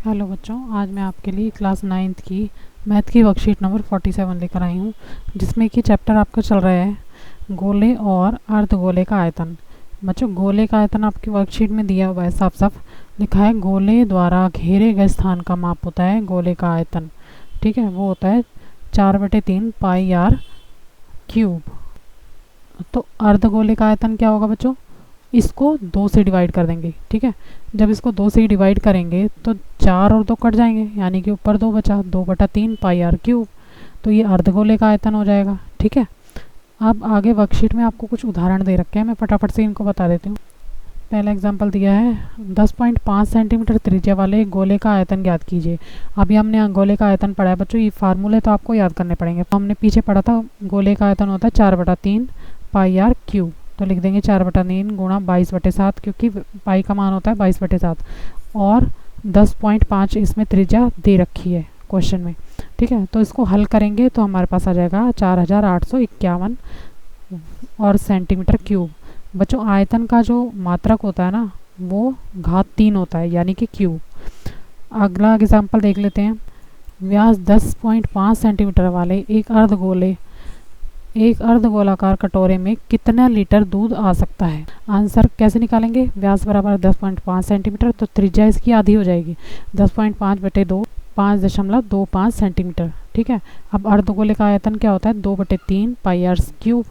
Hello बच्चों, आज मैं आपके लिए क्लास 9th की मैथ की वर्कशीट नंबर 47 लेकर आई हूँ, जिसमें कि चैप्टर आपका चल रहा है गोले और अर्धगोले का आयतन। बच्चों, गोले का आयतन आपकी वर्कशीट में दिया हुआ है, साफ साफ लिखा है गोले द्वारा घेरे गए स्थान का माप होता है गोले का आयतन। ठीक है, वो होता है 4/3 पाई आर क्यूब। तो अर्धगोले का आयतन क्या होगा बच्चों? इसको 2 से डिवाइड कर देंगे। ठीक है, जब इसको 2 से डिवाइड करेंगे तो 4 और 2 कट जाएंगे, यानी कि ऊपर 2 बचा, 2/3 पाई आर क्यूब। तो ये अर्धगोले का आयतन हो जाएगा। ठीक है, अब आगे वर्कशीट में आपको कुछ उदाहरण दे रखे हैं, मैं फटाफट से इनको बता देती हूँ। पहला एग्जाम्पल दिया है 10.5 सेंटीमीटर त्रिज्या वाले गोले का आयतन ज्ञात कीजिए। अभी हमने गोले का आयतन पढ़ा है बच्चों, ये फार्मूले तो आपको याद करने पड़ेंगे। हमने पीछे पढ़ा था गोले का आयतन होता है 4/3 पाई आर क्यूब। तो लिख देंगे 4/3 गुणा 22/7, क्योंकि पाई का मान होता है 22/7, और 10.5 इसमें त्रिज्या दे रखी है क्वेश्चन में। ठीक है, तो इसको हल करेंगे तो हमारे पास आ जाएगा 4851 और सेंटीमीटर क्यूब। बच्चों, आयतन का जो मात्रक होता है ना, वो घात 3 होता है, यानी कि क्यूब। अगला एग्जाम्पल देख लेते हैं। व्यास 10.5 सेंटीमीटर वाले एक अर्धगोलाकार कटोरे में कितना लीटर दूध आ सकता है? आंसर कैसे निकालेंगे? व्यास बराबर 10.5 सेंटीमीटर, तो त्रिज्या इसकी आधी हो जाएगी, 10.5/2 5.25 सेंटीमीटर। ठीक है, अब अर्धगोले का आयतन क्या होता है? 2/3 पाई आर क्यूब।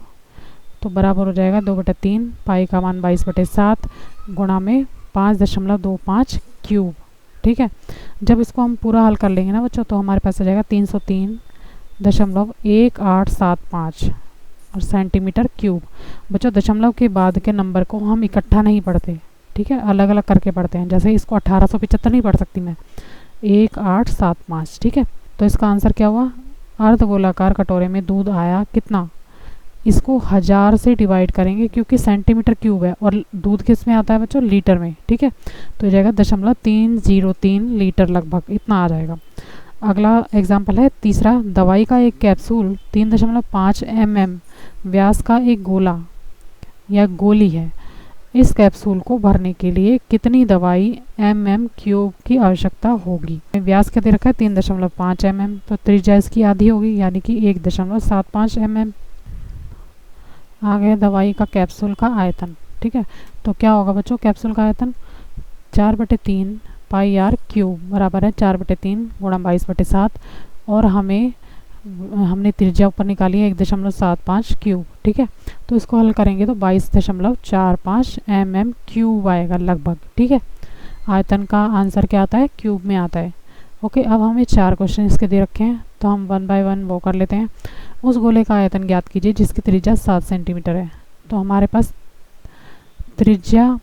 तो बराबर हो जाएगा 2/3 पाई का मान 22/7 गुणा में 5.25 क्यूब। ठीक है, जब इसको हम पूरा हल कर लेंगे ना बच्चों, तो हमारे पास आ जाएगा 303.1875 और सेंटीमीटर क्यूब। बच्चों, दशमलव के बाद के नंबर को हम इकट्ठा नहीं पढ़ते, ठीक है, अलग अलग करके पढ़ते हैं। जैसे इसको 1875 नहीं पढ़ सकती मैं, 1875। ठीक है, तो इसका आंसर क्या हुआ? अर्धगोलाकार कटोरे में दूध आया कितना? इसको 1000 से डिवाइड करेंगे, क्योंकि सेंटीमीटर क्यूब है और दूध किस में आता है बच्चों? लीटर में। ठीक है, तो हो जाएगा 0.303 लीटर, लगभग इतना आ जाएगा। अगला एग्जाम्पल है तीसरा। दवाई का एक कैप्सूल 3.5 mm व्यास का एक गोला या गोली है। इस कैप्सूल को भरने के लिए कितनी दवाई mm क्यूब की आवश्यकता होगी? व्यास क्या दे रखा है? 3.5 mm, तो त्रिज्या इसकी आधी होगी, यानी कि 1.75 mm। आगे दवाई का कैप्सूल का आयतन। ठीक है, तो क्या होगा बच्चों? कैप्सूल का आयतन 4/3 पाई आर क्यूब बराबर है 4/3 गुणा 22/7, और हमने त्रिज्या ऊपर निकाली है 1.75 क्यूब। ठीक है, तो इसको हल करेंगे तो 22.45 mm क्यूब आएगा लगभग। ठीक है, आयतन का आंसर क्या आता है? क्यूब में आता है। ओके, अब हमें 4 क्वेश्चन इसके दे रखे हैं, तो हम 1 बाय 1 वो कर लेते हैं। उस गोले का आयतन ज्ञात कीजिए जिसकी त्रिज्या 7 सेंटीमीटर है। तो हमारे पास त्रिज्या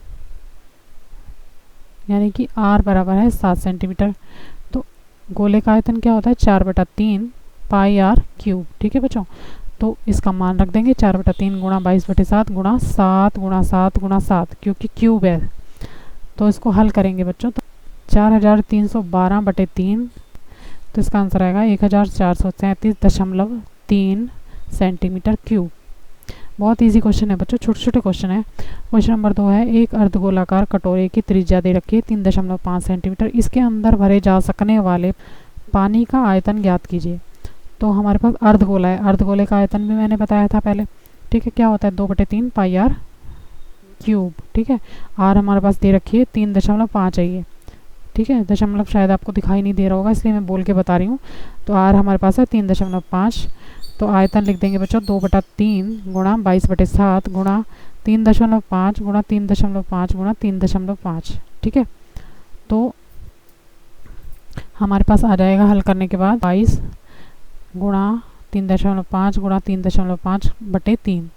यानी कि r बराबर है 7 सेंटीमीटर, तो गोले का आयतन क्या होता है? 4/3 पाई आर क्यूब। ठीक है बच्चों, तो इसका मान रख देंगे 4/3 गुणा 22/7 गुणा 7 गुणा 7 गुणा 7, क्योंकि क्यूब है। तो इसको हल करेंगे बच्चों, तो 4312/3, तो इसका आंसर आएगा 1437.3 सेंटीमीटर क्यूब। बहुत इजी क्वेश्चन है बच्चों, छोटे छोटे क्वेश्चन है। क्वेश्चन नंबर 2 है। एक अर्धगोलाकार कटोरे की त्रिज्या दे रखी है 3.5 सेंटीमीटर, इसके अंदर भरे जा सकने वाले पानी का आयतन ज्ञात कीजिए। तो हमारे पास अर्धगोला है, अर्धगोले का आयतन भी मैंने बताया था पहले। ठीक है, क्या होता है? 2/3 पाई आर क्यूब। ठीक है, आर हमारे पास दे रखी है 3.5 है ये। ठीक है, दशमलव शायद आपको दिखाई नहीं दे रहा होगा, इसलिए मैं बोल के बता रही हूँ। तो आर हमारे पास है 3.5, तो आयतन लिख देंगे बच्चों 2/3 गुणा 22/7 गुणा 3.5 गुणा 3.5 गुणा 3.5। ठीक है, तो हमारे पास आ जाएगा हल करने के बाद 22 गुणा 3.5 गुणा 3.5/3,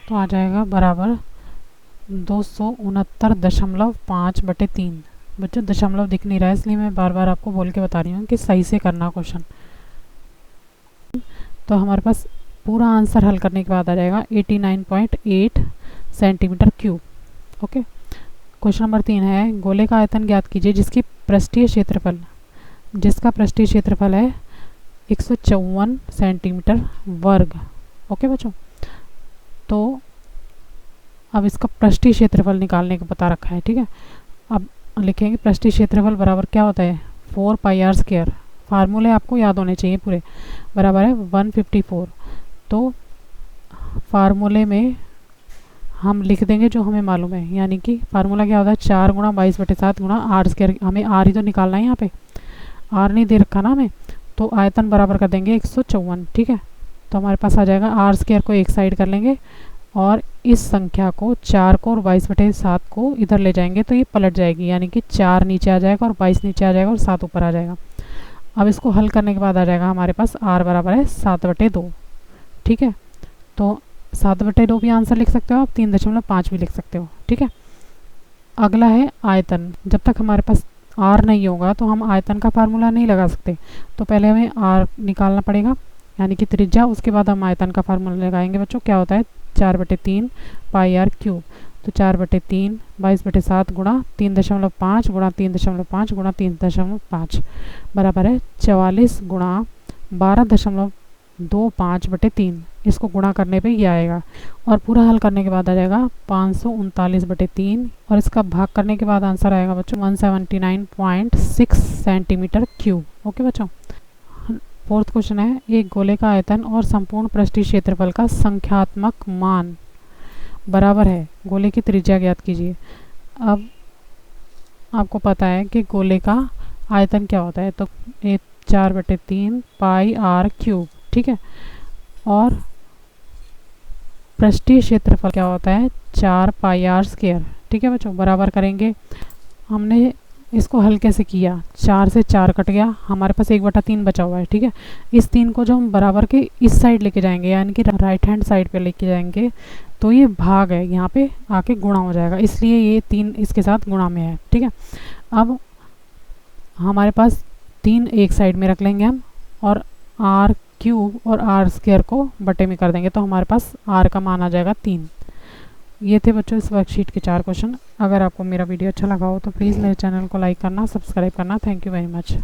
तो आ जाएगा बराबर 269.5/3। बच्चों, दशमलव दिख नहीं रहा है, इसलिए मैं बार बार आपको बोल के बता रही हूँ कि सही से करना क्वेश्चन। तो हमारे पास पूरा आंसर हल करने के बाद आ जाएगा 89.8 centimetre cube. Okay, question number 3 है। गोले का आयतन ज्ञात कीजिए जिसका पृष्ठीय क्षेत्रफल है 154 सेंटीमीटर वर्ग। ओके बच्चों, तो अब इसका पृष्ठीय क्षेत्रफल निकालने का बता रखा है। ठीक है, अब लिखेंगे पृष्ठीय क्षेत्रफल बराबर क्या होता है 4 पाई आर स्क्वायर, फार्मूले आपको याद होने चाहिए पूरे, बराबर है 154। तो फार्मूले में हम लिख देंगे जो हमें मालूम है, यानी कि फार्मूला क्या होता है 4 गुणा 22/7 गुणा आर स्क्वायर, हमें आर ही तो निकालना है, यहाँ पे आर नहीं दे रखा ना हमें, तो आयतन बराबर कर देंगे 154। ठीक है, तो हमारे पास आ जाएगा आर स्क्वायर को एक साइड कर लेंगे और इस संख्या को 4 को और 22/7 को इधर ले जाएंगे तो ये पलट जाएगी, यानी कि 4 नीचे आ जाएगा और 22 नीचे आ जाएगा और 7 ऊपर आ जाएगा। अब इसको हल करने के बाद आ जाएगा हमारे पास आर बराबर है 7/2। ठीक है, तो 7/2 भी आंसर लिख सकते हो आप, 3.5 भी लिख सकते हो। ठीक है, अगला है आयतन। जब तक हमारे पास आर नहीं होगा तो हम आयतन का फार्मूला नहीं लगा सकते, तो पहले हमें आर निकालना पड़ेगा, यानी कि त्रिज्या, उसके बाद हम आयतन का फार्मूला लगाएंगे। बच्चों क्या होता है 4/3 पाई आर क्यूब, तो 4/3 22/7 गुणा 3.5 गुणा 3.5 गुणा 3.5 बराबर है 44 गुणा 12.25/3। इसको गुणा करने पे ये आएगा और पूरा हल करने के बाद आ जाएगा 539/3 और इसका भाग करने के बाद आंसर आएगा बच्चों 179.6 सेंटीमीटर क्यूब। ओके बच्चों, फोर्थ क्वेश्चन है एक गोले का आयतन और संपूर्ण पृष्ठीय क्षेत्रफल का संख्यात्मक मान बराबर है गोले की त्रिज्या ज्ञात कीजिए। अब आपको पता है कि गोले का आयतन क्या होता है, तो ये 4/3 पाई आर क्यूब। ठीक है, और पृष्ठीय क्षेत्रफल क्या होता है 4 पाई आर स्क्वायर। ठीक है बच्चों, बराबर करेंगे। हमने इसको हल कैसे किया, 4 से 4 कट गया, हमारे पास 1/3 बचा हुआ है। ठीक है, इस 3 को जो हम बराबर के इस साइड लेके जाएंगे, यानी कि राइट हैंड साइड पे लेके जाएंगे, तो ये भाग है, यहाँ पे आके गुणा हो जाएगा, इसलिए ये 3 इसके साथ गुणा में है। ठीक है, अब हमारे पास 3 एक साइड में रख लेंगे हम और आर क्यूब और आर स्क्वायर को बटे में कर देंगे, तो हमारे पास आर का मान आ जाएगा 3। ये थे बच्चों इस वर्कशीट के 4 क्वेश्चन। अगर आपको मेरा वीडियो अच्छा लगा हो तो प्लीज़ मेरे चैनल को लाइक करना, सब्सक्राइब करना। Thank you very much.